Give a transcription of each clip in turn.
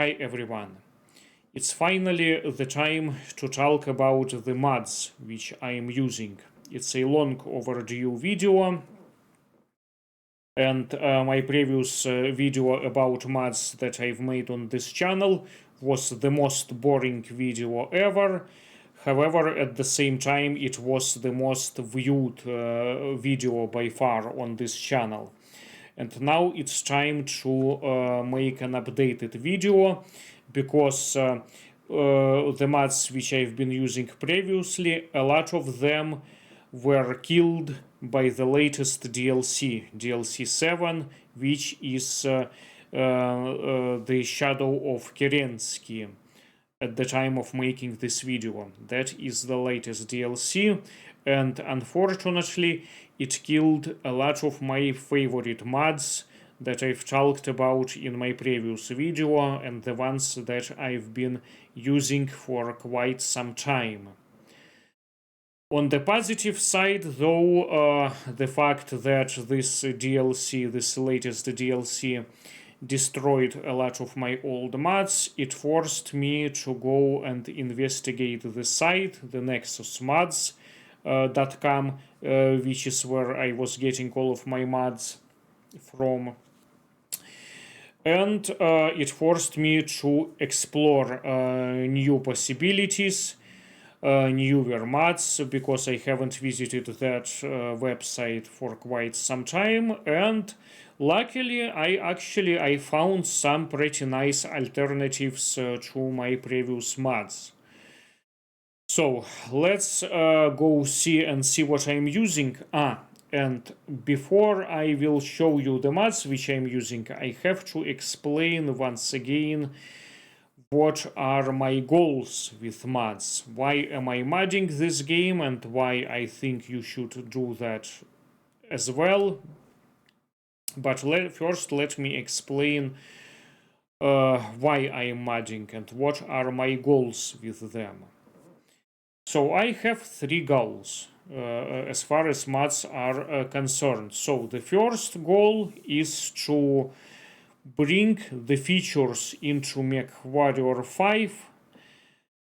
Hi everyone. It's finally the time to talk about the mods which I am using. It's a long overdue video, and my previous video about mods that I've made on this channel was the most boring video ever. However, at the same time, it was the most viewed video by far on this channel. And now it's time to make an updated video, because the mods which I've been using previously, a lot of them were killed by the latest DLC 7, which is the Shadow of Kerensky at the time of making this video. That is the latest DLC, and unfortunately it killed a lot of my favorite mods that I've talked about in my previous video and the ones that I've been using for quite some time. On the positive side, though, the fact that this latest DLC, destroyed a lot of my old mods, it forced me to go and investigate the site, the nexusmods.com, which is where I was getting all of my mods from. And it forced me to explore new possibilities, newer mods, because I haven't visited that website for quite some time. And luckily, I found some pretty nice alternatives to my previous mods. So let's go see what I'm using. And before I will show you the mods which I'm using, I have to explain once again what are my goals with mods. Why am I modding this game, and why I think you should do that as well. But first let me explain why I am modding and what are my goals with them. So I have three goals as far as mods are concerned. So the first goal is to bring the features into MechWarrior 5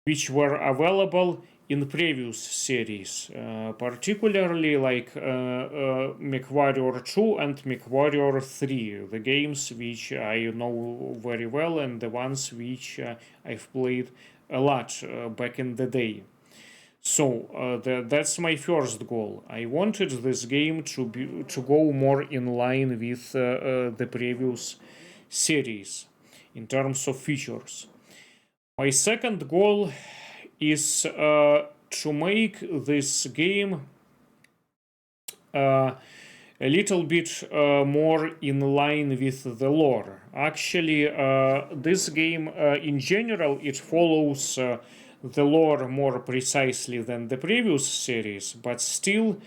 which were available in previous series, particularly like MechWarrior 2 and MechWarrior 3, the games which I know very well and the ones which I've played a lot back in the day. So that's my first goal. I wanted this game to go more in line with the previous series in terms of features. My second goal is to make this game a little bit more in line with the lore. Actually, this game in general, it follows the lore more precisely than the previous series, but still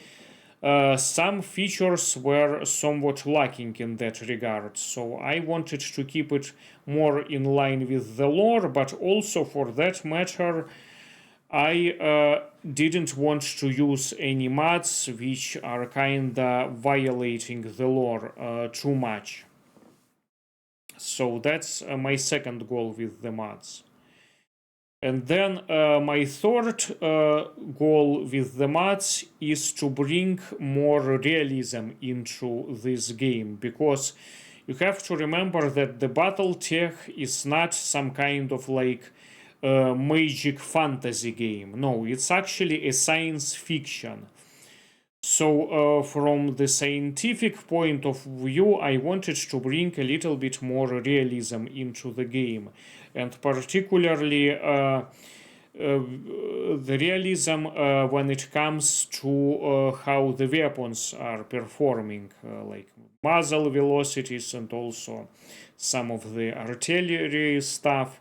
some features were somewhat lacking in that regard. So I wanted to keep it more in line with the lore, but also for that matter, I didn't want to use any mods which are kinda violating the lore too much. So that's my second goal with the mods. And then my third goal with the mods is to bring more realism into this game, because you have to remember that the battle tech is not some kind of like magic fantasy game. No, it's actually a science fiction. So from the scientific point of view, I wanted to bring a little bit more realism into the game, and particularly the realism when it comes to how the weapons are performing, like muzzle velocities and also some of the artillery stuff,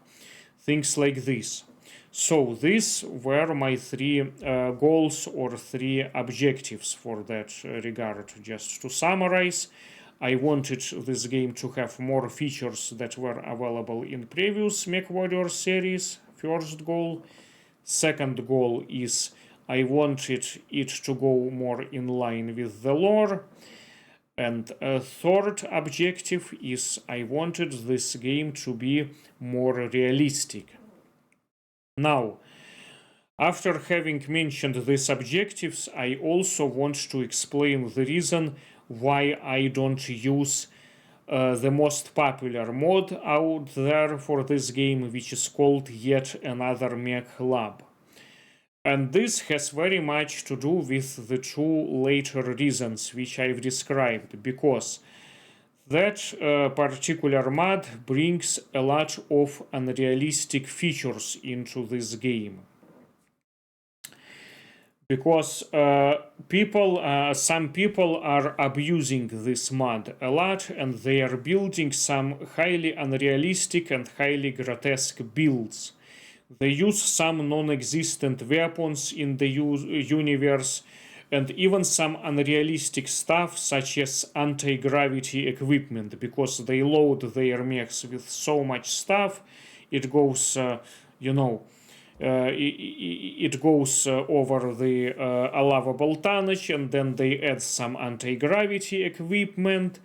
things like this. So these were my three goals or three objectives for that regard. Just to summarize, I wanted this game to have more features that were available in previous MechWarrior series, first goal. Second goal is I wanted it to go more in line with the lore. And a third objective is I wanted this game to be more realistic. Now, after having mentioned these objectives, I also want to explain the reason why I don't use the most popular mod out there for this game, which is called Yet Another Mech Lab. And this has very much to do with the two later reasons which I've described, because that particular mod brings a lot of unrealistic features into this game. Because some people are abusing this mod a lot, and they are building some highly unrealistic and highly grotesque builds. They use some non-existent weapons in the universe, and even some unrealistic stuff such as anti-gravity equipment, because they load their mechs with so much stuff, it goes, it goes over the allowable tonnage, and then they add some anti-gravity equipment.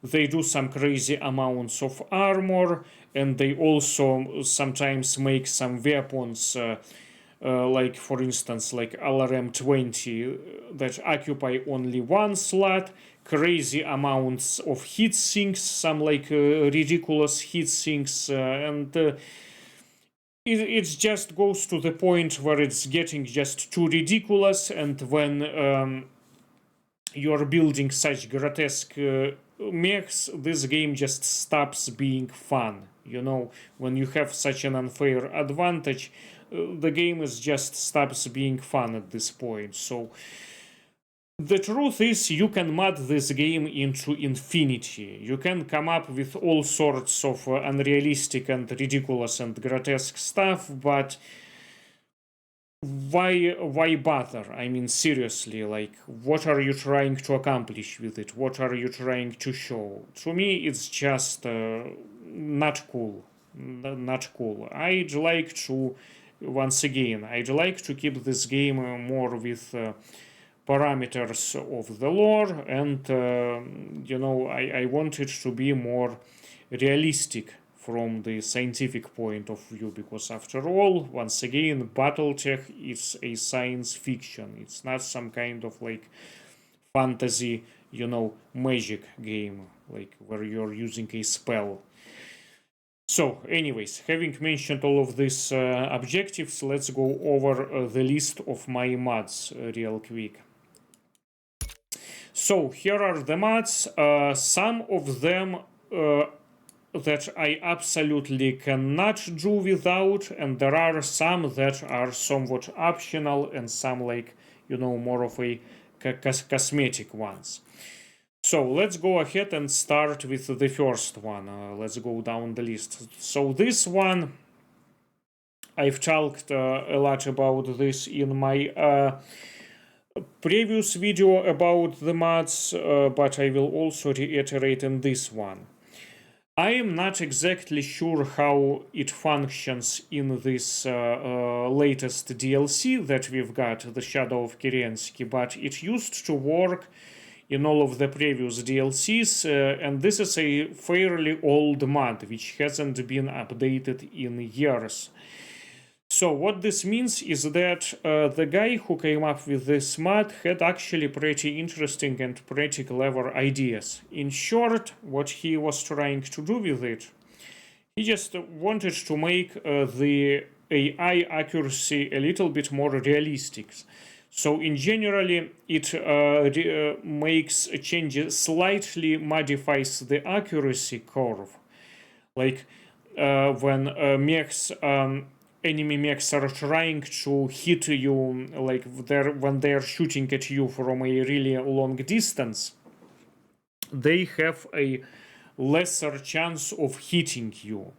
They do some crazy amounts of armor, and they also sometimes make some weapons, like for instance, like LRM-20 that occupy only one slot, crazy amounts of heat sinks, some like ridiculous heat sinks, and it just goes to the point where it's getting just too ridiculous. And when you're building such grotesque mechs, this game just stops being fun. When you have such an unfair advantage, the game just stops being fun at this point. So the truth is, you can mod this game into infinity. You can come up with all sorts of unrealistic and ridiculous and grotesque stuff, but why bother? I mean, seriously, like, what are you trying to accomplish with it? What are you trying to show? To me, it's just not cool. Not cool. I'd like to, once again, I'd like to keep this game more with parameters of the lore, and I want it to be more realistic from the scientific point of view, because after all, once again, Battletech is a science fiction. It's not some kind of like fantasy, magic game, like where you're using a spell. So, anyways, having mentioned all of these objectives, let's go over the list of my mods real quick. So here are the mods. Some of them that I absolutely cannot do without, and there are some that are somewhat optional, and some like, more of a cosmetic ones. So let's go ahead and start with the first one. Let's go down the list. So this one, I've talked a lot about this in my previous video about the mods, but I will also reiterate in this one. I am not exactly sure how it functions in this latest DLC that we've got, the Shadow of Kerensky, but it used to work in all of the previous DLCs, and this is a fairly old mod which hasn't been updated in years. So what this means is that the guy who came up with this mod had actually pretty interesting and pretty clever ideas. In short, what he was trying to do with it, he just wanted to make the AI accuracy a little bit more realistic. So in generally, it makes changes, slightly modifies the accuracy curve. Like when mechs... enemy mechs are trying to hit you, like when they're shooting at you from a really long distance, they have a lesser chance of hitting you.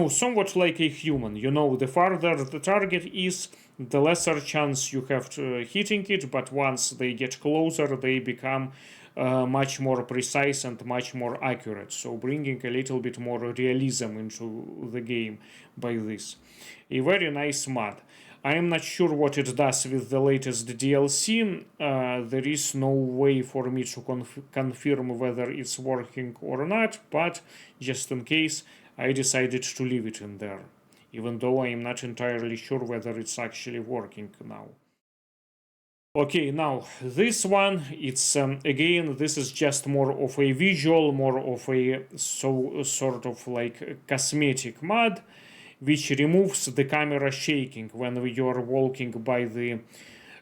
Somewhat like a human. The farther the target is, the lesser chance you have to hitting it, but once they get closer, they become much more precise and much more accurate. So bringing a little bit more realism into the game by this. A very nice mod. I am not sure what it does with the latest DLC. There is no way for me to confirm whether it's working or not, but just in case, I decided to leave it in there, even though I am not entirely sure whether it's actually working now. Okay, now this one, it's again, this is just more of a visual, more of a sort of like cosmetic mod, which removes the camera shaking when you're walking by the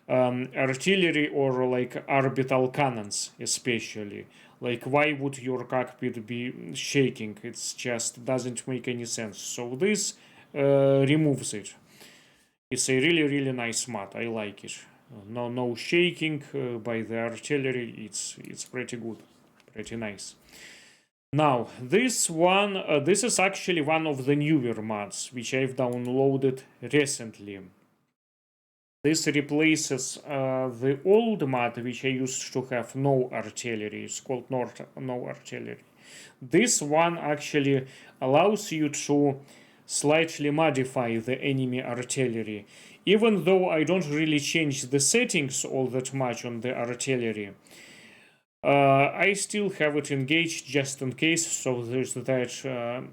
artillery or like orbital cannons, especially. Like, why would your cockpit be shaking? It's just doesn't make any sense. So this removes it. It's a really nice mod. I like it. No shaking by the artillery. It's pretty good, pretty nice. Now this one, this is actually one of the newer mods which I've downloaded recently. This replaces the old mod which I used to have no artillery. It's called no artillery. This one actually allows you to slightly modify the enemy artillery. Even though I don't really change the settings all that much on the artillery, I still have it engaged just in case, so there's that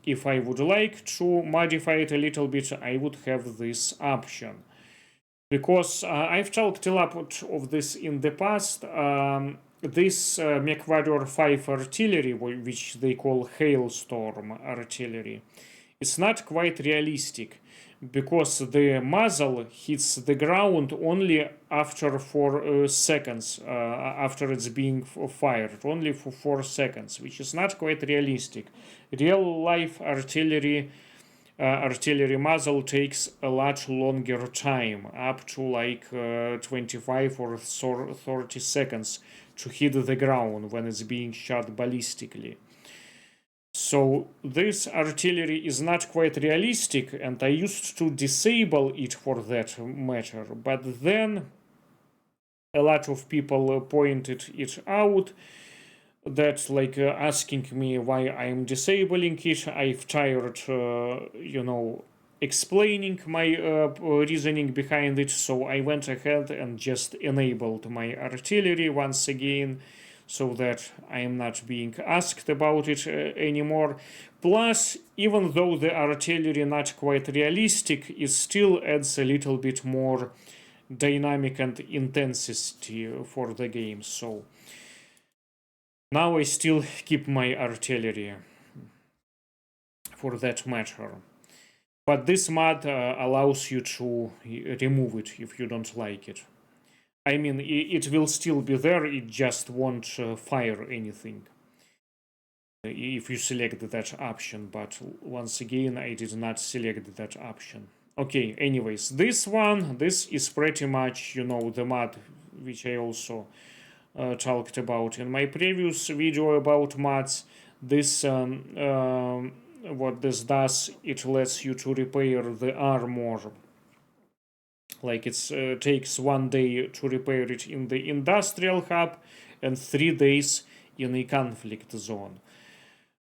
if I would like to modify it a little bit, I would have this option. Because I've talked a lot of this in the past. This MechWarrior 5 artillery, which they call Hailstorm artillery, it's not quite realistic, because the muzzle hits the ground only after 4 seconds, after it's being fired, only for 4 seconds, which is not quite realistic. Real life artillery muzzle takes a lot longer time, up to like 25 or 30 seconds to hit the ground when it's being shot ballistically. So this artillery is not quite realistic, and I used to disable it for that matter, but then a lot of people pointed it out, that like asking me why I'm disabling it. I've tired, explaining my reasoning behind it, so I went ahead and just enabled my artillery once again, so that I am not being asked about it anymore. Plus, even though the artillery not quite realistic, it still adds a little bit more dynamic and intensity for the game. So now I still keep my artillery for that matter. But this mod allows you to remove it if you don't like it. I mean, it will still be there, it just won't fire anything if you select that option, but once again, I did not select that option. Okay, anyways, this is pretty much, the mod which I also talked about in my previous video about mods. This, what this does, it lets you to repair the armor. Like it takes 1 day to repair it in the industrial hub and 3 days in a conflict zone.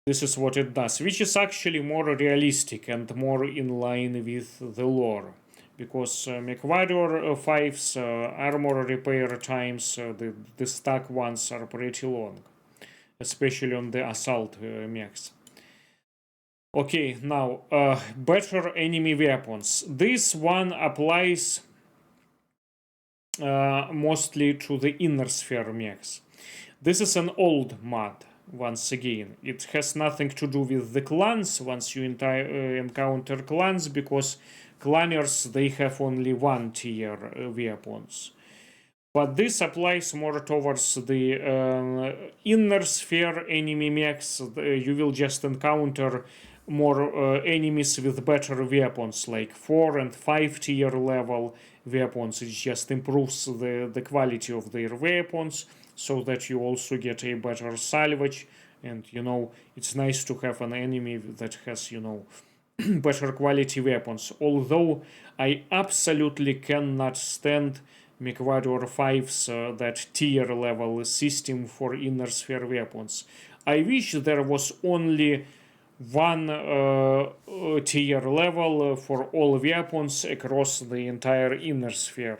This is what it does, which is actually more realistic and more in line with the lore. Because MechWarrior 5's armor repair times, the stock ones, are pretty long, especially on the assault mechs. Okay, now better enemy weapons. This one applies mostly to the inner sphere mechs. This is an old mod, once again. It has nothing to do with the clans once you encounter clans, because clanners, they have only 1 tier weapons. But this applies more towards the inner sphere enemy mechs. You will just encounter more enemies with better weapons, like 4 and 5 tier level weapons. It just improves the quality of their weapons, so that you also get a better salvage. And it's nice to have an enemy that has better quality weapons. Although I absolutely cannot stand MechWarrior 5's that tier level system for inner sphere weapons. I wish there was only one tier level for all weapons across the entire inner sphere,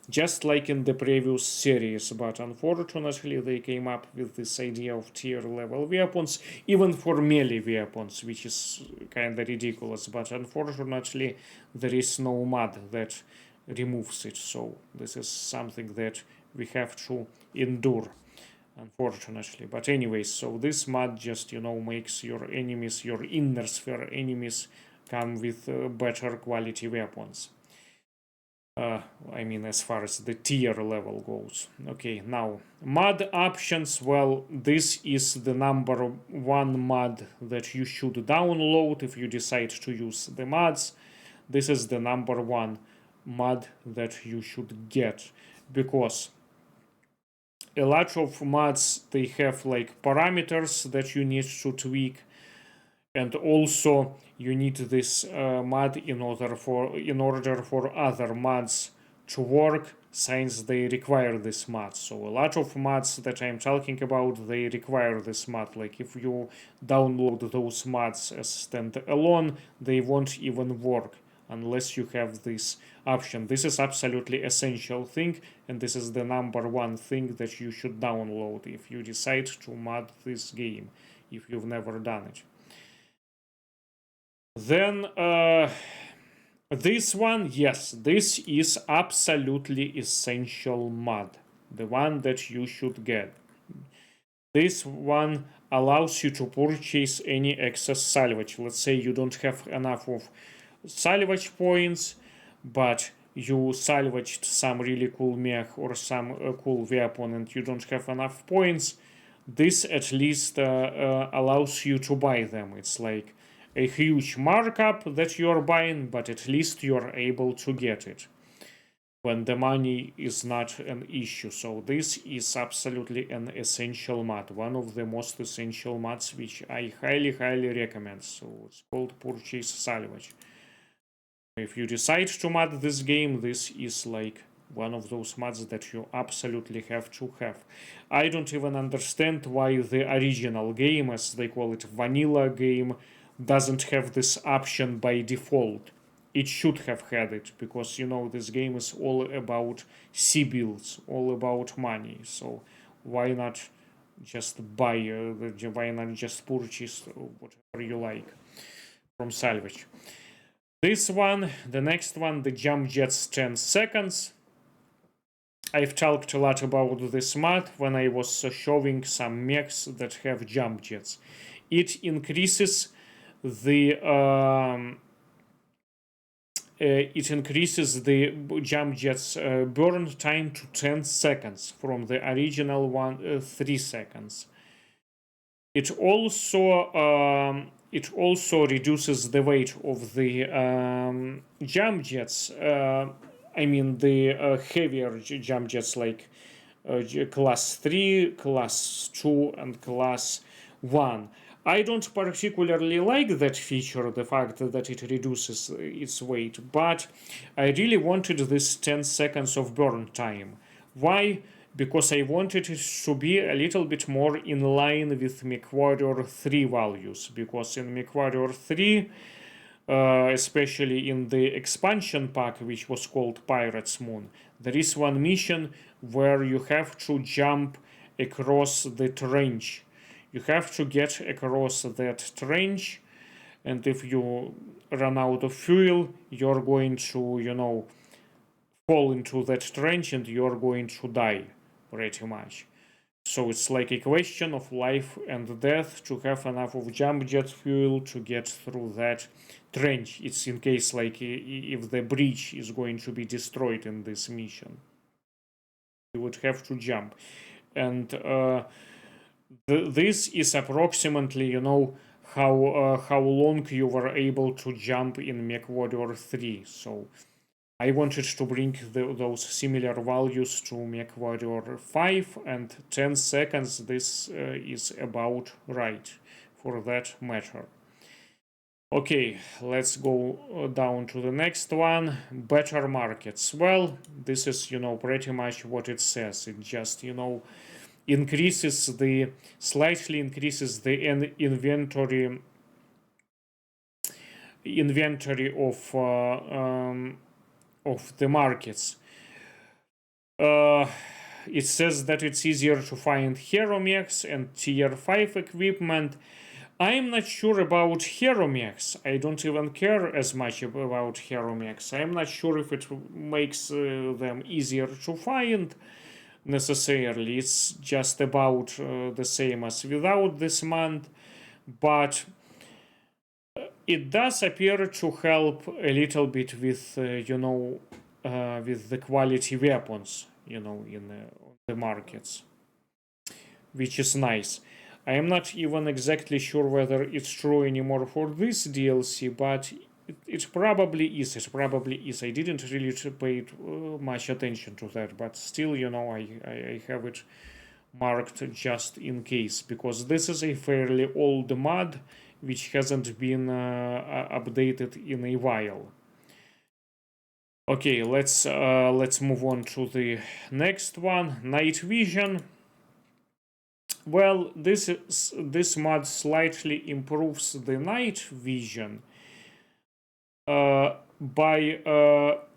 just like in the previous series. But unfortunately, they came up with this idea of tier level weapons, even for melee weapons, which is kind of ridiculous. But unfortunately, there is no mod that removes it. So this is something that we have to endure, unfortunately. But anyways, so this mod just makes your enemies, your inner sphere enemies, come with better quality weapons. I mean, as far as the tier level goes. Okay, now mod options. Well, this is the number one mod that you should download if you decide to use the mods. This is the number one mod that you should get, because a lot of mods, they have like parameters that you need to tweak, and also you need this mod in order for other mods to work, since they require this mod. So a lot of mods that I'm talking about, they require this mod. Like if you download those mods as standalone, they won't even work unless you have this option. This is absolutely essential thing, and this is the number one thing that you should download if you decide to mod this game, if you've never done it. Then this one, yes, this is absolutely essential mod, the one that you should get. This one allows you to purchase any excess salvage. Let's say you don't have enough of salvage points, but you salvaged some really cool mech or some cool weapon and you don't have enough points. This at least allows you to buy them. It's like a huge markup that you're buying, but at least you're able to get it when the money is not an issue. So this is absolutely an essential mod, one of the most essential mods, which I highly recommend. So it's called Purchase Salvage. If you decide to mod this game, this is like one of those mods that you absolutely have to have. I don't even understand why the original game, as they call it, vanilla game, doesn't have this option by default. It should have had it, because this game is all about C-builds, all about money. So why not just buy, why not just purchase whatever you like from salvage? This one, the next one, the jump jets 10 seconds. I've talked a lot about this mod when I was showing some mechs that have jump jets. It increases the jump jet's burn time to 10 seconds from the original one 3 seconds. It also reduces the weight of the jump jets. I mean the heavier jump jets, like class 3, class 2, and class 1. I don't particularly like that feature, the fact that it reduces its weight, but I really wanted this 10 seconds of burn time. Why? Because I wanted it to be a little bit more in line with MechWarrior 3 values, because in MechWarrior 3, especially in the expansion pack, which was called Pirate's Moon, there is one mission where you have to jump across the trench. You have to get across that trench, and if you run out of fuel, you're going to, fall into that trench and you're going to die, pretty much. So it's like a question of life and death to have enough of jump jet fuel to get through that trench. It's in case like if the bridge is going to be destroyed in this mission, you would have to jump. And this is approximately, how long you were able to jump in MechWarrior 3. So I wanted to bring those similar values to MechWarrior 5, and 10 seconds, this is about right for that matter. Okay, let's go down to the next one. Better markets. Well, this is, pretty much what it says. It just, slightly increases the inventory inventory of the markets. It says that it's easier to find hero mechs and tier 5 equipment. I'm not sure about hero mechs. I don't even care as much about hero mechs. I'm not sure if it makes them easier to find necessarily. It's just about the same as without this month, but it does appear to help a little bit with with the quality weapons, in the markets, which is nice. I am not even exactly sure whether it's true anymore for this DLC, but it probably is. It probably is. I didn't really pay much attention to that, but still, I have it marked just in case, because this is a fairly old mod which hasn't been updated in a while. Okay, let's move on to the next one, night vision. Well, this mod slightly improves the night vision by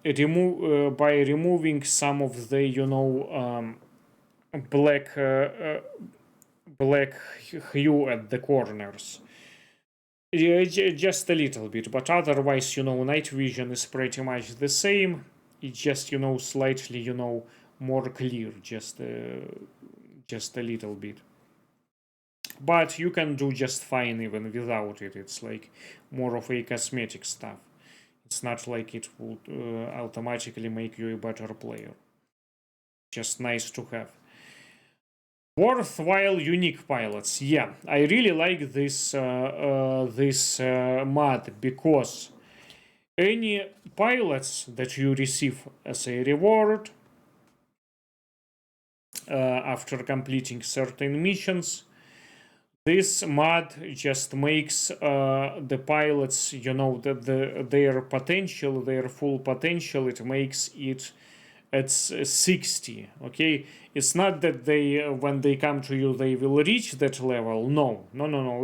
removing some of the black hue at the corners. Just a little bit, but otherwise, night vision is pretty much the same. It's just, slightly, more clear, just a little bit. But you can do just fine even without it. It's like more of a cosmetic stuff. It's not like it would automatically make you a better player. Just nice to have. Worthwhile unique pilots. Yeah, I really like this mod, because any pilots that you receive as a reward after completing certain missions, this mod just makes the pilots, their potential, their full potential, it makes it at 60. Okay, it's not that they when they come to you they will reach that level. No.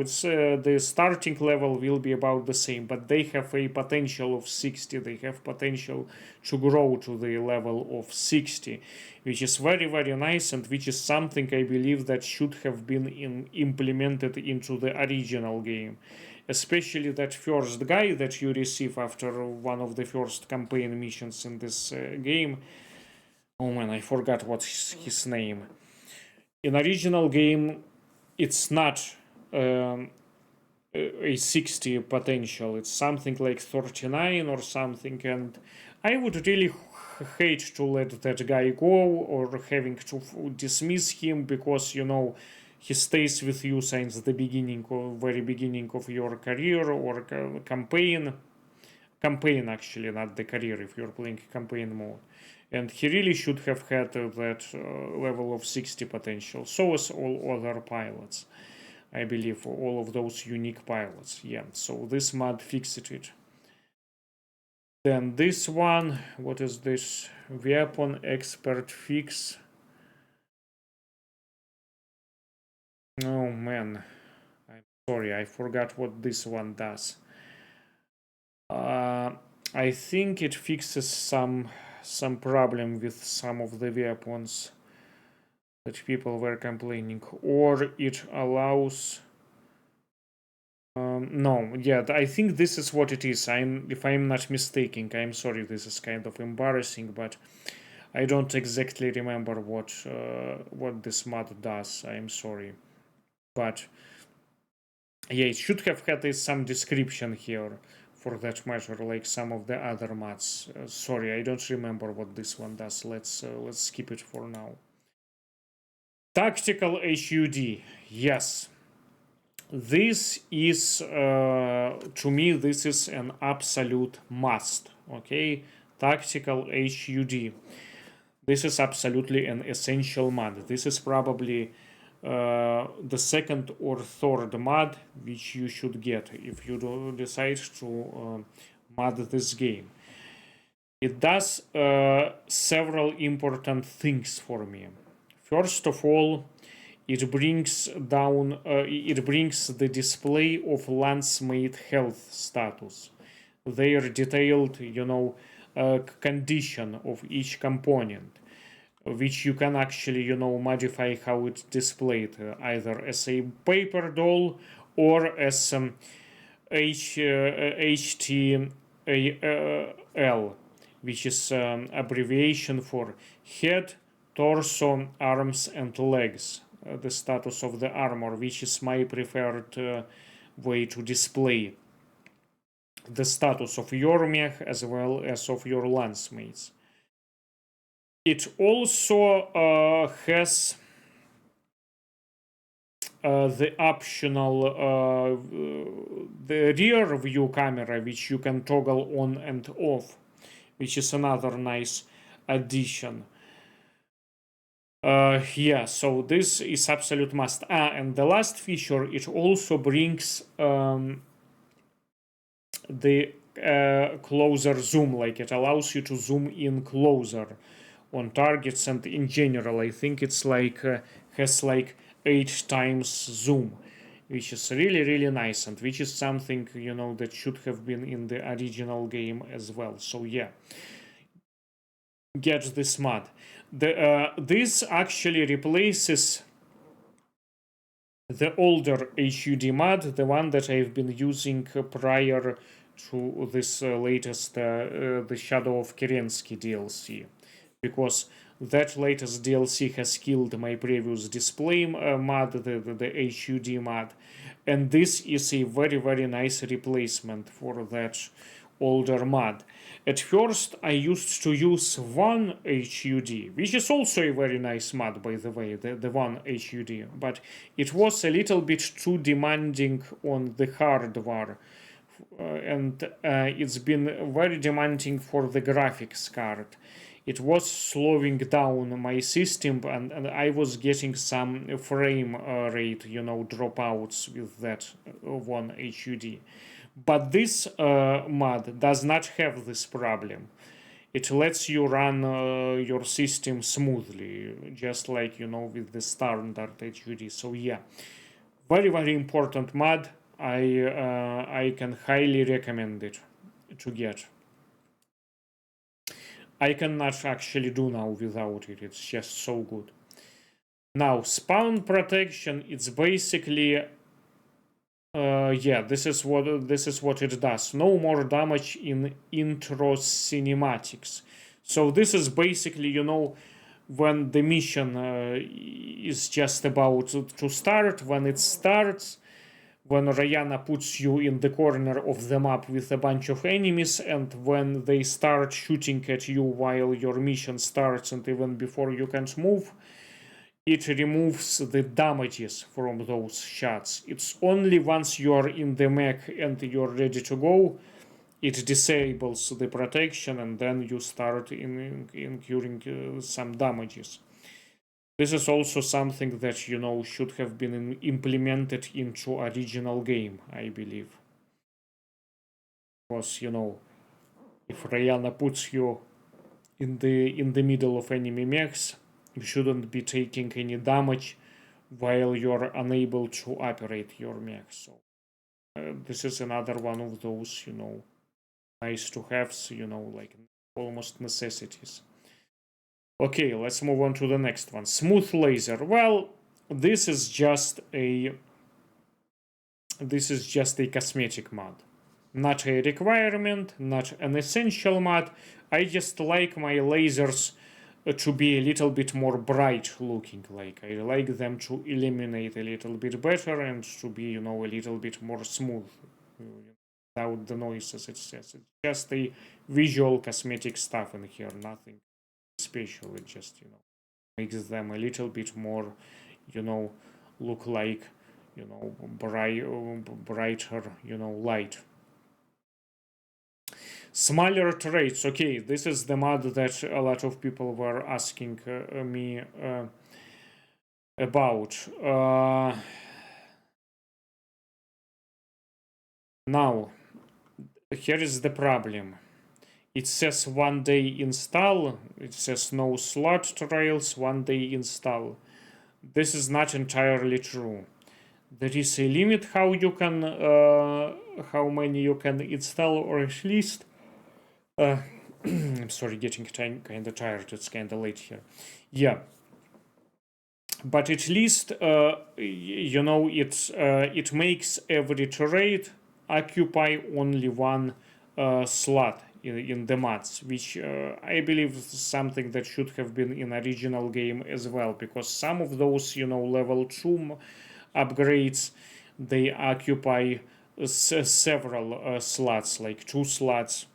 It's the starting level will be about the same, but they have a potential of 60. They have potential to grow to the level of 60, which is very, very nice, and which is something I believe that should have been implemented into the original game. Especially that first guy that you receive after one of the first campaign missions in this game. Oh man, I forgot what's his name. In original game, it's not a 60 potential. It's something like 39 or something, and I would really hate to let that guy go, or having to dismiss him, because he stays with you since the very beginning of your career or campaign. Campaign, actually, not the career, if you're playing campaign mode. And he really should have had that level of 60 potential. So as all other pilots. I believe all of those unique pilots. Yeah, so this mod fixed it. Then this one, what is this? Weapon expert fix. Oh man, I'm sorry, I forgot what this one does. I think it fixes some problem with some of the weapons that people were complaining, or it allows. No, yeah, I think this is what it is. If I'm not mistaken, I'm sorry, this is kind of embarrassing, but I don't exactly remember what this mod does. I'm sorry, but yeah, it should have had some description here, for that matter, like some of the other mods. Sorry, I don't remember what this one does. Let's skip it for now. Tactical HUD, yes. This is, to me, this is an absolute must. Okay, tactical HUD. This is absolutely an essential mod. This is probably the second or third mod which you should get if you do decide to mod this game. It does several important things for me. First of all, it brings the display of lance mate health status. their detailed, condition of each component, which you can actually, modify how it's displayed, either as a paper doll or as HTML, which is abbreviation for head, torso, arms, and legs. The status of the armor, which is my preferred way to display the status of your mech as well as of your lancemates. It also has the optional the rear view camera, which you can toggle on and off, which is another nice addition. Yeah, so this is absolute must. And the last feature, it also brings the closer zoom, like it allows you to zoom in closer on targets, and in general I think it's like has like 8 times zoom, which is really nice, and which is something that should have been in the original game as well. So yeah, get this mod. This actually replaces the older HUD mod, the one that I've been using prior to this latest the Shadow of Kerensky DLC, because that latest DLC has killed my previous display mod, the HUD mod, and this is a very nice replacement for that older mod. At first I used to use one HUD, which is also a very nice mod, by the way, the one HUD, but it was a little bit too demanding on the hardware, and it's been very demanding for the graphics card. It was slowing down my system, and I was getting some frame rate, dropouts with that one HUD. But this mod does not have this problem. It lets you run your system smoothly, just like, with the standard HUD. So yeah, very important mod. I can highly recommend it to get. I cannot actually do now without it. It's just so good. Now, spawn protection. It's basically yeah, this is what it does. No more damage in intro cinematics. So this is basically, when the mission is just about to start, when it starts, when Rayana puts you in the corner of the map with a bunch of enemies, and when they start shooting at you while your mission starts, and even before you can move, it removes the damages from those shots. It's only once you are in the mech and you're ready to go, it disables the protection, and then you start incurring some damages. This is also something that, should have been implemented into original game, I believe. Because, if Rayana puts you in the middle of enemy mechs, you shouldn't be taking any damage while you're unable to operate your mech. So this is another one of those, nice to haves, like almost necessities. Okay, let's move on to the next one. Smooth laser. Well, this is just a cosmetic mod. Not a requirement, not an essential mod. I just like my lasers to be a little bit more bright looking. Like, I like them to illuminate a little bit better and to be, a little bit more smooth without the noises. It's just the visual cosmetic stuff in here, nothing special. It just, makes them a little bit more, look like, brighter, light. Smaller traits. Okay, this is the mod that a lot of people were asking me about. Now, here is the problem. It says 1 day install. It says no slot trails, 1 day install. This is not entirely true. there is a limit how you can how many you can install, or at least I'm sorry, getting kind of tired. It's kind of late here. Yeah, but at least it makes every turret occupy only one slot in the mods, which I believe is something that should have been in original game as well, because some of those level 2 upgrades, they occupy several slots, like 2 slots,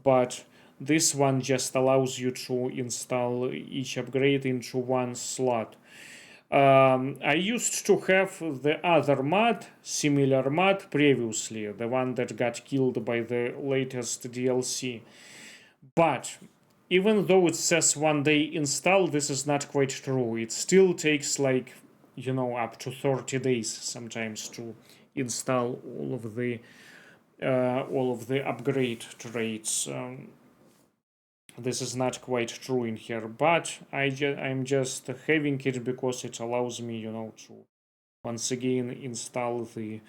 but this one just allows you to install each upgrade into one slot. I used to have the other mod, similar mod previously, the one that got killed by the latest DLC. But even though it says 1 day install, this is not quite true. It still takes like, up to 30 days sometimes to install all of the upgrade traits. This is not quite true in here, but I'm just having it because it allows me, to once again install the,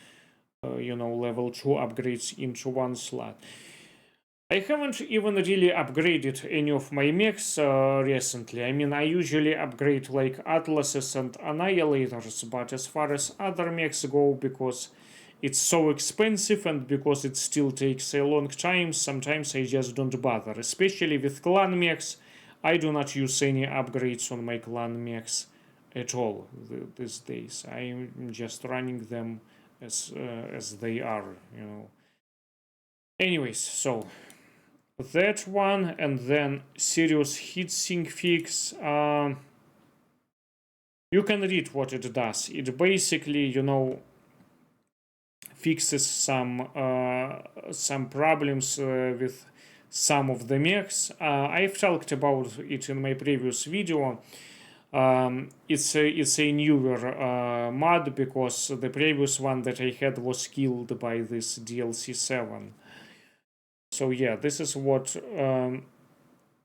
level 2 upgrades into one slot. I haven't even really upgraded any of my mechs recently. I mean, I usually upgrade like Atlases and Annihilators, but as far as other mechs go, because it's so expensive and because it still takes a long time, sometimes I just don't bother. Especially with clan mechs, I do not use any upgrades on my clan mechs at all these days. I'm just running them as they are, Anyways, so that one, and then serious heatsink fix. You can read what it does. It basically, fixes some problems with some of the mechs. I've talked about it in my previous video. It's a newer mod, because the previous one that I had was killed by this DLC 7. So yeah, this is what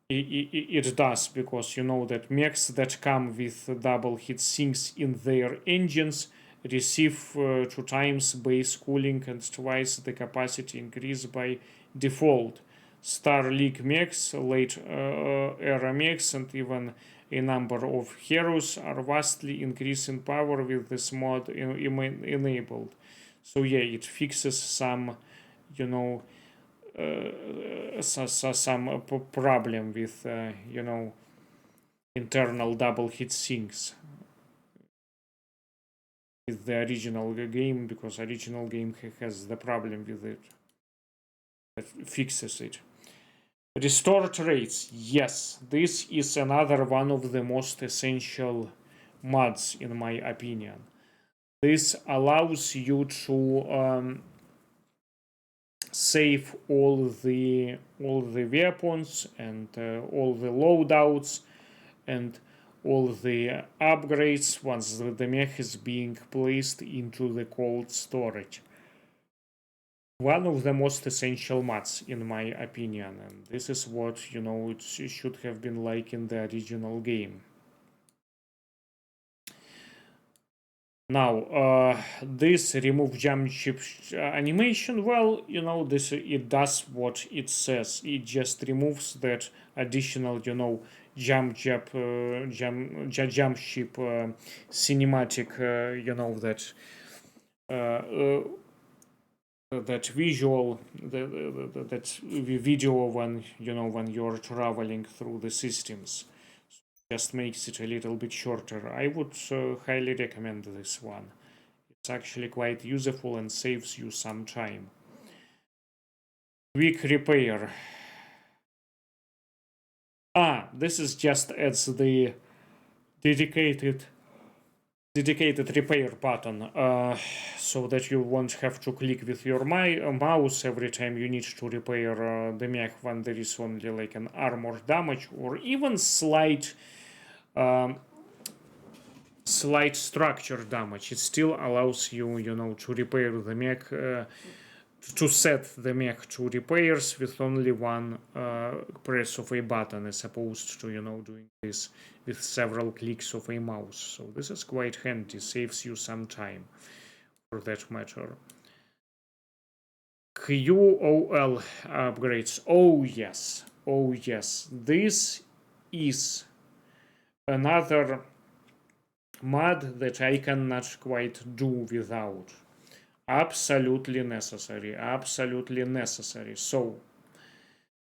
it does, because you know that mechs that come with double heat sinks in their engines receive 2 times base cooling and twice the capacity increase by default. Star League mechs, late era mechs, and even a number of heroes are vastly increasing power with this mod enabled. So yeah, it fixes some, some problem with internal double heat sinks with the original game, because original game has the problem with it, that fixes it. Restore traits. Yes, this is another one of the most essential mods in my opinion. This allows you to save all the weapons and all the loadouts and all the upgrades once the mech is being placed into the cold storage. One of the most essential mods in my opinion, and this is what it should have been like in the original game. Now, this remove jump chip animation, well, this it does what it says. It just removes that additional, jump chip cinematic, that visual, that video when when you're traveling through the systems. Just makes it a little bit shorter. I would highly recommend this one. It's actually quite useful and saves you some time. Quick repair. This is just adds the dedicated repair button, so that you won't have to click with your mouse every time you need to repair the mech when there is only like an armor damage or even slight structure damage. It still allows you, to repair the mech, to set the mech to repairs with only one press of a button, as opposed to, doing this with several clicks of a mouse. So this is quite handy, saves you some time. for that matter. QOL upgrades. Oh yes, oh yes. This is another mod that I cannot quite do without. Absolutely necessary, absolutely necessary. So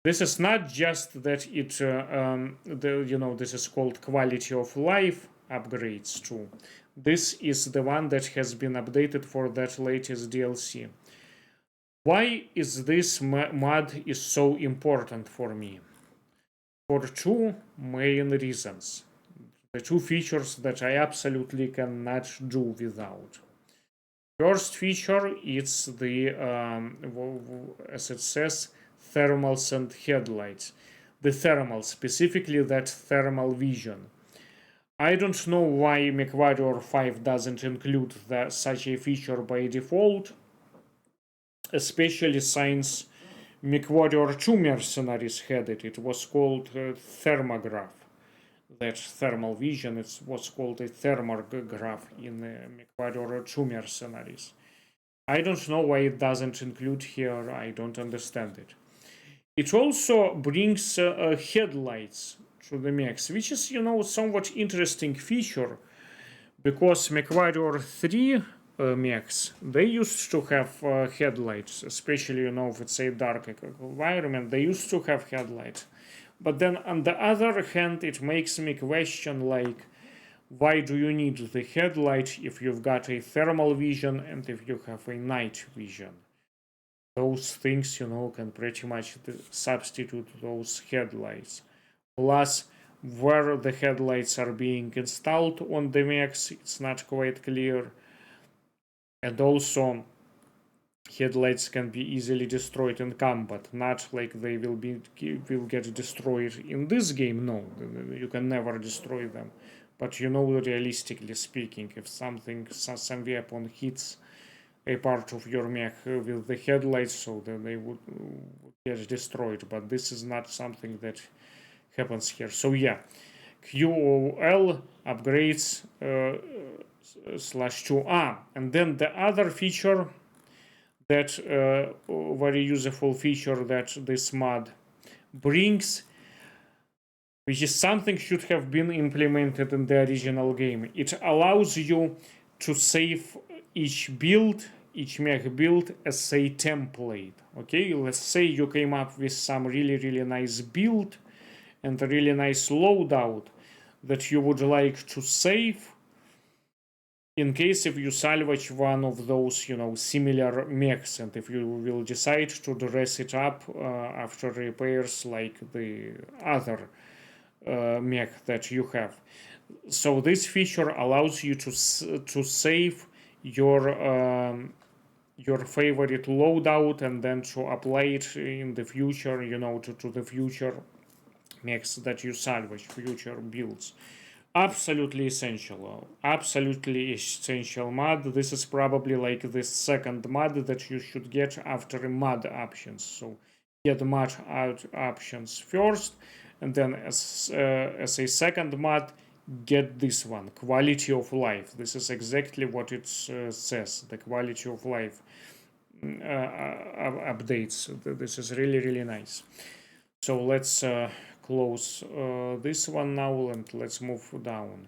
this is not just that it, this is called quality of life upgrades too. This is the one that has been updated for that latest DLC. Why is this mod is so important for me? For two main reasons. The two features that I absolutely cannot do without. First feature is the, as it says, thermals and headlights. The thermal, specifically that thermal vision. I don't know why MechWarrior 5 doesn't include such a feature by default, especially since MechWarrior 2 Mercenaries had it. It was called Thermograph. That thermal vision, it was called a thermograph in MechWarrior 2 Mercenaries. I don't know why it doesn't include here. I don't understand it. It also brings headlights to the mechs, which is, somewhat interesting feature, because MechWarrior 3 mechs, they used to have headlights, especially, if it's a dark environment, they used to have headlights. But then on the other hand, it makes me question, like, why do you need the headlight if you've got a thermal vision and if you have a night vision? Those things, can pretty much substitute those headlights. Plus, where the headlights are being installed on the mechs, it's not quite clear. And also, headlights can be easily destroyed in combat, not like they will get destroyed in this game. No, you can never destroy them. But realistically speaking, if some weapon hits a part of your mech with the headlights, so then they would get destroyed. But this is not something that happens here. So yeah, QOL upgrades /2. And then the other feature, that very useful feature that this mod brings, which is something should have been implemented in the original game. It allows you to save each mech build as a template. Okay, let's say you came up with some really nice build and a really nice loadout that you would like to save in case if you salvage one of those, similar mechs, and if you will decide to dress it up after repairs like the other mech that you have. So this feature allows you to save your favorite loadout and then to apply it in the future, to the future mechs that you salvage, future builds. Absolutely essential mod. This is probably like the second mod that you should get after mod options. So get mod options first, and then as a second mod, get this one, quality of life. This is exactly what it says, the quality of life updates. This is really nice. So let's close this one now, and let's move down.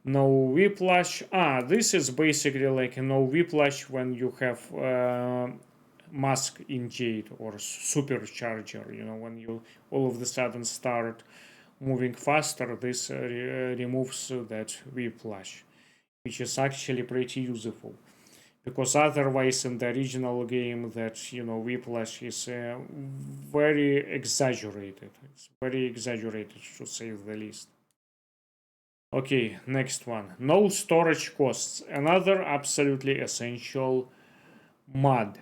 No whiplash. This is basically like no whiplash when you have mask in Jade or supercharger. When you all of the sudden start moving faster, this removes that whiplash, which is actually pretty useful. Because otherwise in the original game that whiplash is very exaggerated. It's very exaggerated, to say the least. Okay, next one. No storage costs. Another absolutely essential mod.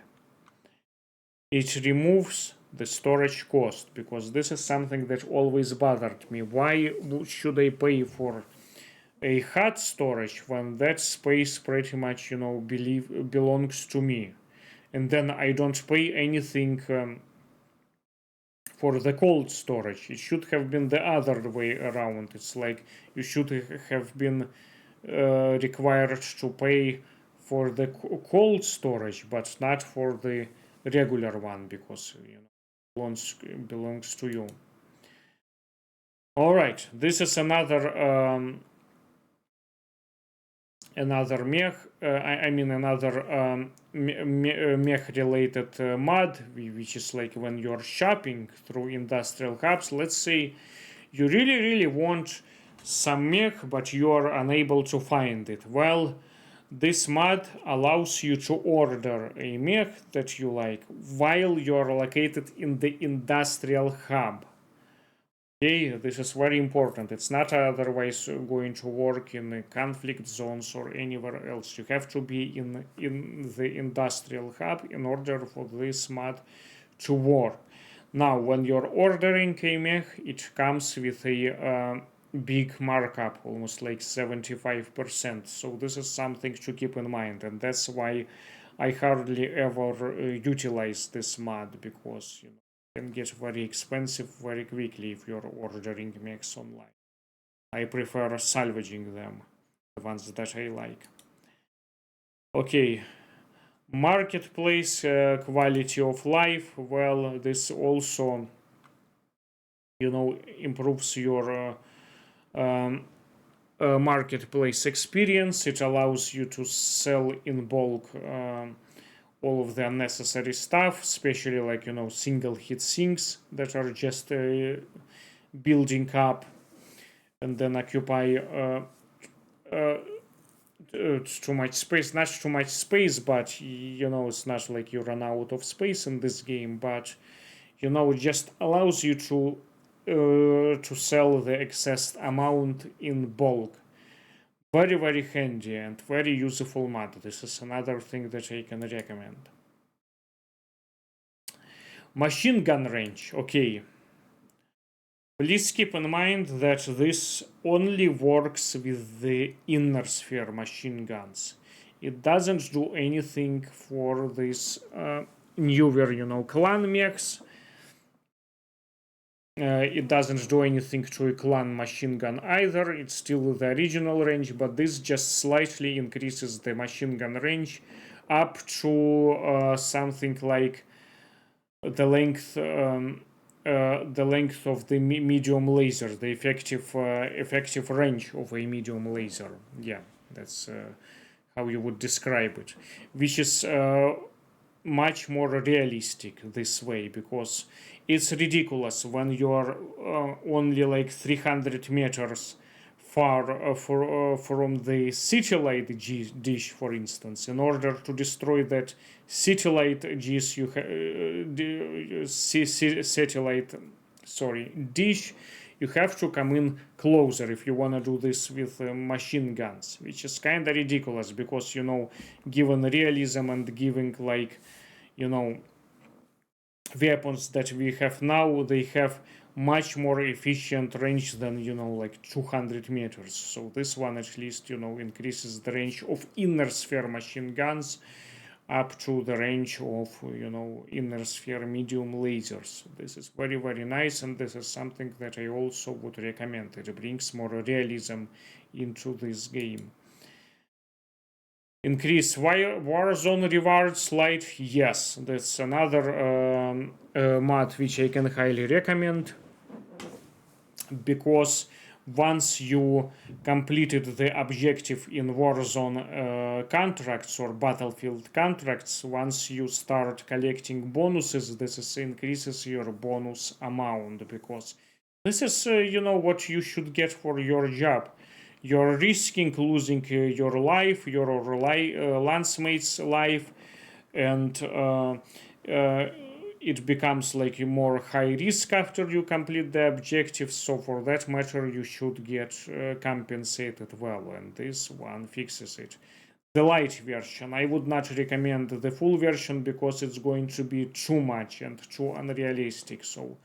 It removes the storage cost, because this is something that always bothered me. Why should I pay for a hot storage when that space pretty much belongs to me, and then I don't pay anything for the cold storage? It should have been the other way around. It's like you should have been required to pay for the cold storage, but not for the regular one, because belongs to you. All right, this is another mech. Another mech-related mod, which is like when you're shopping through industrial hubs. Let's say you really want some mech, but you are unable to find it. Well, this mod allows you to order a mech that you like while you're located in the industrial hub. Okay, this is very important. It's not otherwise going to work in conflict zones or anywhere else. You have to be in the industrial hub in order for this mod to work. Now, when you're ordering a mech, it comes with a big markup, almost like 75%. So this is something to keep in mind, and that's why I hardly ever utilize this mod, because can get very expensive very quickly if you're ordering mechs online. I prefer salvaging them, the ones that I like. Okay, marketplace quality of life. Well, this also improves your marketplace experience. It allows you to sell in bulk all of the unnecessary stuff, especially like single hit sinks that are just building up and then occupy too much space. Not too much space, but it's not like you run out of space in this game, but it just allows you to sell the excess amount in bulk. Very handy and very useful mod. This is another thing that I can recommend. Machine gun range. Okay. Please keep in mind that this only works with the inner sphere machine guns. It doesn't do anything for this newer, clan mechs. It doesn't do anything to a clan machine gun either. It's still the original range, but this just slightly increases the machine gun range up to something like the length of the medium laser, the effective range of a medium laser. Yeah, that's how you would describe it, which is much more realistic this way, because it's ridiculous when you're only like 300 meters far from the satellite dish, for instance. In order to destroy that satellite dish, dish, you have to come in closer if you want to do this with machine guns, which is kind of ridiculous, because given realism and giving weapons that we have now, they have much more efficient range than like 200 meters. So this one at least increases the range of inner sphere machine guns up to the range of inner sphere medium lasers. This is very nice, and this is something that I also would recommend. It brings more realism into this game. Increase Warzone rewards light. Yes, that's another mod which I can highly recommend, because once you completed the objective in Warzone contracts or Battlefield contracts, once you start collecting bonuses, this increases your bonus amount, because this is what you should get for your job. You're risking losing your life, your lancemate's life, and it becomes like a more high risk after you complete the objective. So for that matter, you should get compensated well, and this one fixes it. The light version, I would not recommend the full version, because it's going to be too much and too unrealistic. So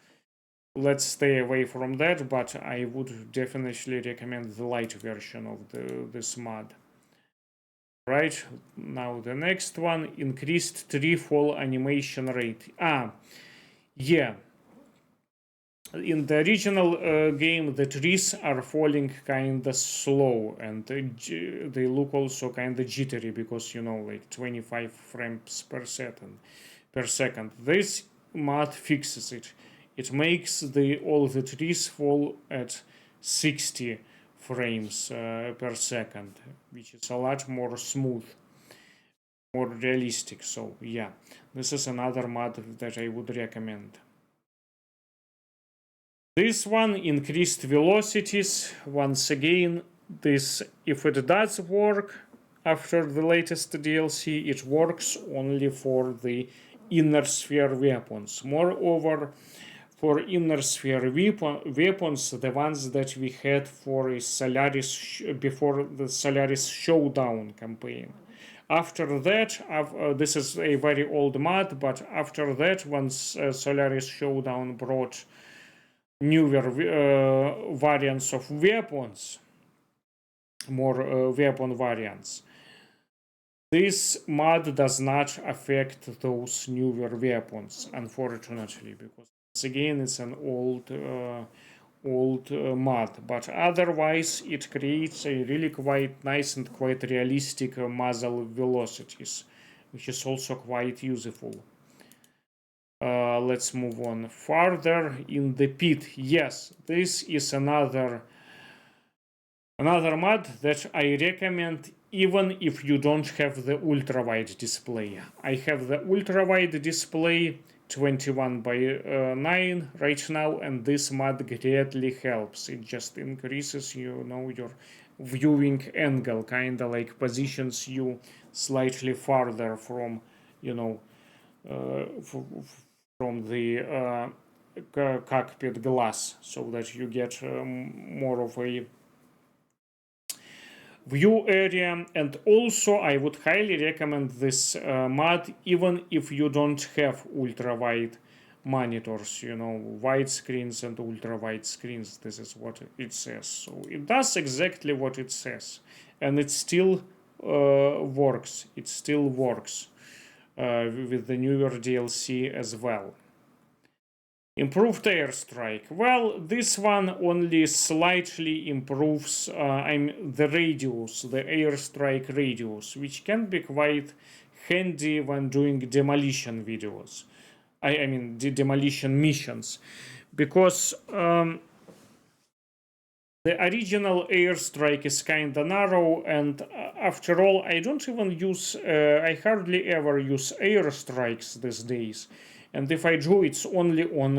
let's stay away from that, but I would definitely recommend the light version of this mod. Right, now the next one, increased tree fall animation rate. Yeah, in the original game, the trees are falling kind of slow, and they look also kind of jittery because, you know, like 25 frames per second. This mod fixes it. It makes all the trees fall at 60 frames per second, which is a lot more smooth, more realistic. So yeah, this is another mod that I would recommend. This one increased velocities. Once again, this, if it does work after the latest DLC, it works only for the inner sphere weapons. Moreover, for inner sphere weapons, the ones that we had for Solaris before the Solaris Showdown campaign. After that, this is a very old mod, but after that, once Solaris Showdown brought newer variants of weapons, more weapon variants, this mod does not affect those newer weapons, unfortunately, because again it's an old mod, but otherwise it creates a really quite nice and quite realistic muzzle velocities, which is also quite useful. Let's move on further. In the pit, yes, this is another mod that I recommend even if you don't have the ultra-wide display. I have the ultra-wide display 21:9 right now, and this mod greatly helps. It just increases, you know, your viewing angle, kind of like positions you slightly farther from, you know, from the cockpit glass, so that you get more of a view area. And also I would highly recommend this mod even if you don't have ultra wide monitors, you know, wide screens and ultra wide screens. This is what it says, so it does exactly what it says, and it still works. It still works with the newer DLC as well. Improved airstrike. Well, this one only slightly improves the radius, the airstrike radius, which can be quite handy when doing demolition videos. I mean, the demolition missions, because the original airstrike is kinda narrow, and after all, I don't even use, I hardly ever use airstrikes these days. And if I do, it's only on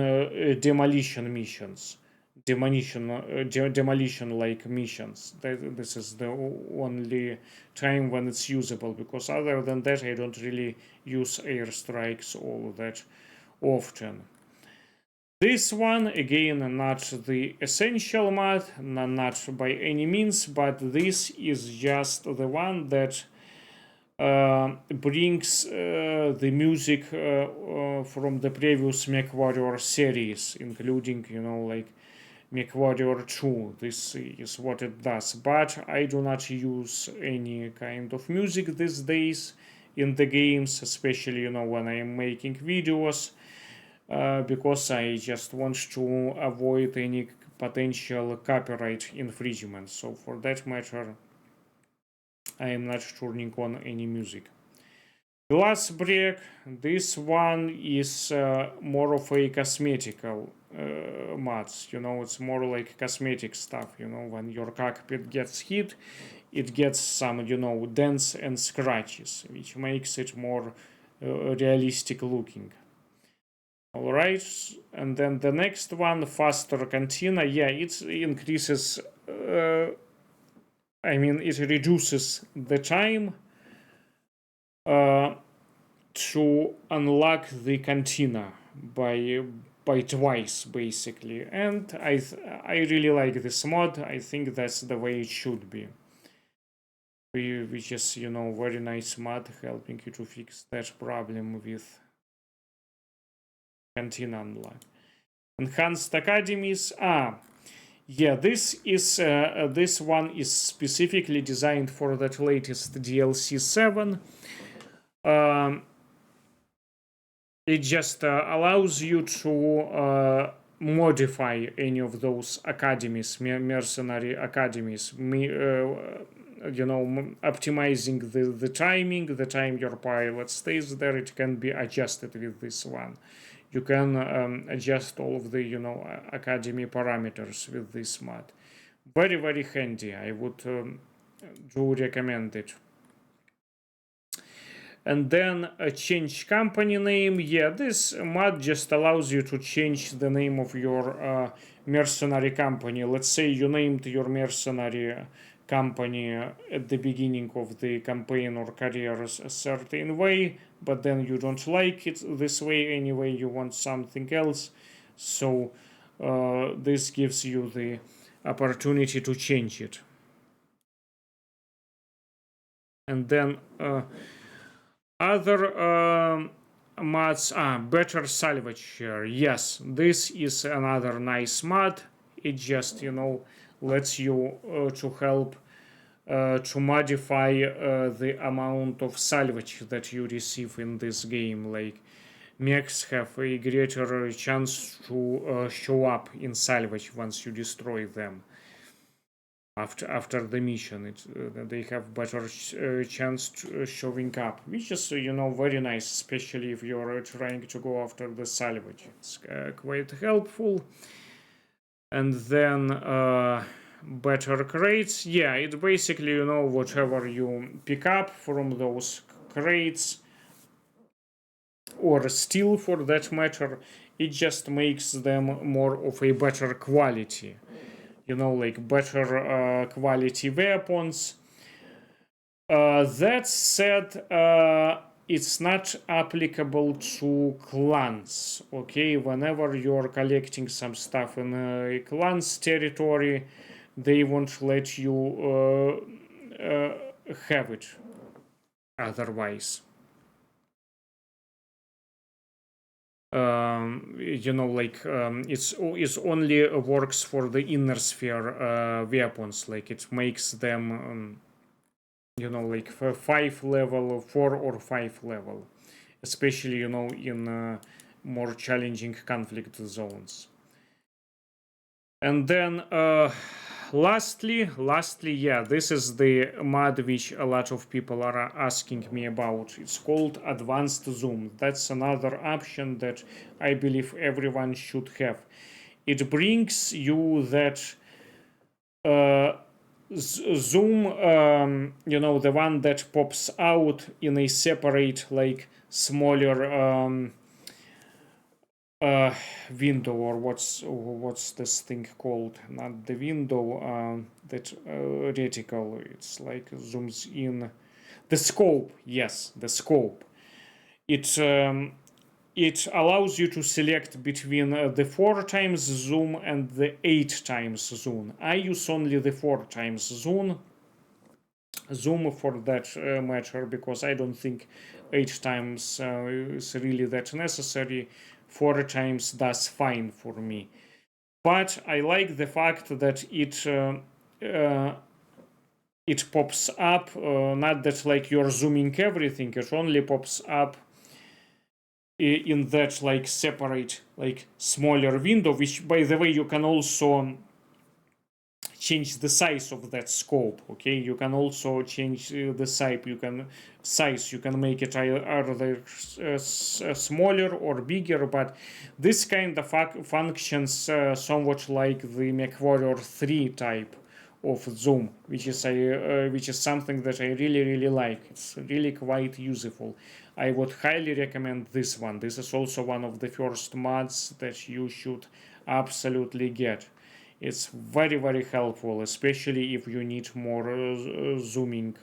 demolition missions, demolition-like missions. This is the only time when it's usable, because other than that, I don't really use airstrikes all that often. This one, again, not the essential mod, not by any means, but this is just the one that brings the music from the previous MechWarrior series, including, you know, like MechWarrior 2. This is what it does, but I do not use any kind of music these days in the games, especially, you know, when I am making videos, because I just want to avoid any potential copyright infringement. So for that matter, I am not turning on any music. Glass break. This one is more of a cosmetical mods. You know, it's more like cosmetic stuff. You know, when your cockpit gets hit, it gets some, you know, dents and scratches, which makes it more realistic looking. All right, and then the next one, faster cantina. Yeah, it increases. I mean, it reduces the time to unlock the cantina by twice, basically. And I really like this mod. I think that's the way it should be. Which is, you know, very nice mod, helping you to fix that problem with cantina unlock. Enhanced academies. Yeah, this one is specifically designed for that latest DLC 7. It just allows you to modify any of those academies, mercenary academies, optimizing the timing, the time your pilot stays there, it can be adjusted with this one. You can adjust all of the, academy parameters with this mod. Very, very handy. I would do recommend it. And then change company name. Yeah, this mod just allows you to change the name of your mercenary company. Let's say you named your mercenary company at the beginning of the campaign or career a certain way, but then you don't like it this way anyway, you want something else. So this gives you the opportunity to change it. And then other mods, better salvage share. Yes, this is another nice mod. It just, lets you to help to modify the amount of salvage that you receive in this game. Like, mechs have a greater chance to show up in salvage once you destroy them. After the mission, they have better chance to, showing up, which is very nice, especially if you're trying to go after the salvage. It's quite helpful. And then better crates. Yeah, it's basically whatever you pick up from those crates or steal for that matter, it just makes them more of a better quality. Like better quality weapons. That said, it's not applicable to clans. Okay, whenever you're collecting some stuff in a clan's territory, they won't let you have it otherwise. It's only works for the inner sphere weapons. Like, it makes them like 5 level, 4 or 5 level, especially in more challenging conflict zones. And then lastly, yeah, this is the mod which a lot of people are asking me about. It's called advanced zoom. That's another option that I believe everyone should have. It brings you that zoom, the one that pops out in a separate, like, smaller window, or what's this thing called? Not the window, that reticle. It's like zooms in. The scope. Yes, the scope. It allows you to select between the 4 times zoom and the 8 times zoom. I use only the 4 times zoom for that matter, because I don't think 8 times is really that necessary. 4 times does fine for me. But I like the fact that it pops up, not that like you're zooming everything, it only pops up in that like separate, like smaller window, which by the way you can also change the size of that scope. Okay, you can also change the size. You can make it either smaller or bigger, but this kind of functions somewhat like the MechWarrior 3 type of zoom, which is something that I really like. It's really quite useful. I would highly recommend this one. This is also one of the first mods that you should absolutely get. It's very helpful, especially if you need more zooming,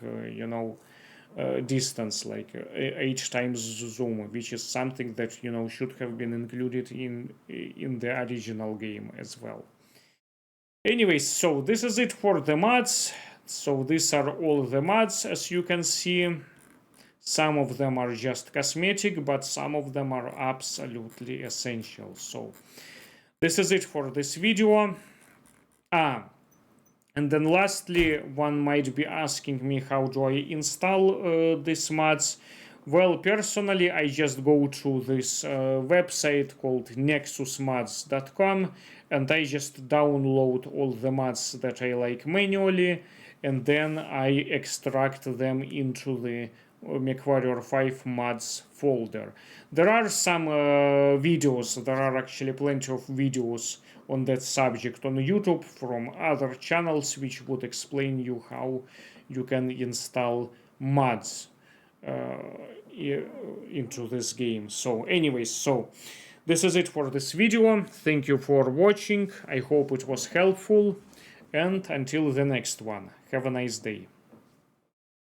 distance, like 8 times zoom, which is something that should have been included in the original game as well. Anyways, so this is it for the mods. So these are all the mods, as you can see. Some of them are just cosmetic, but some of them are absolutely essential. So this is it for this video. And then lastly, one might be asking me, how do I install these mods? Well, personally, I just go to this website called nexusmods.com and I just download all the mods that I like manually, and then I extract them into the MechWarrior 5 mods folder. There are some videos, there are actually plenty of videos on that subject on YouTube from other channels which would explain you how you can install mods uh, into this game. So anyways, so this is it for this video. Thank you for watching. I hope it was helpful, and until the next one, have a nice day.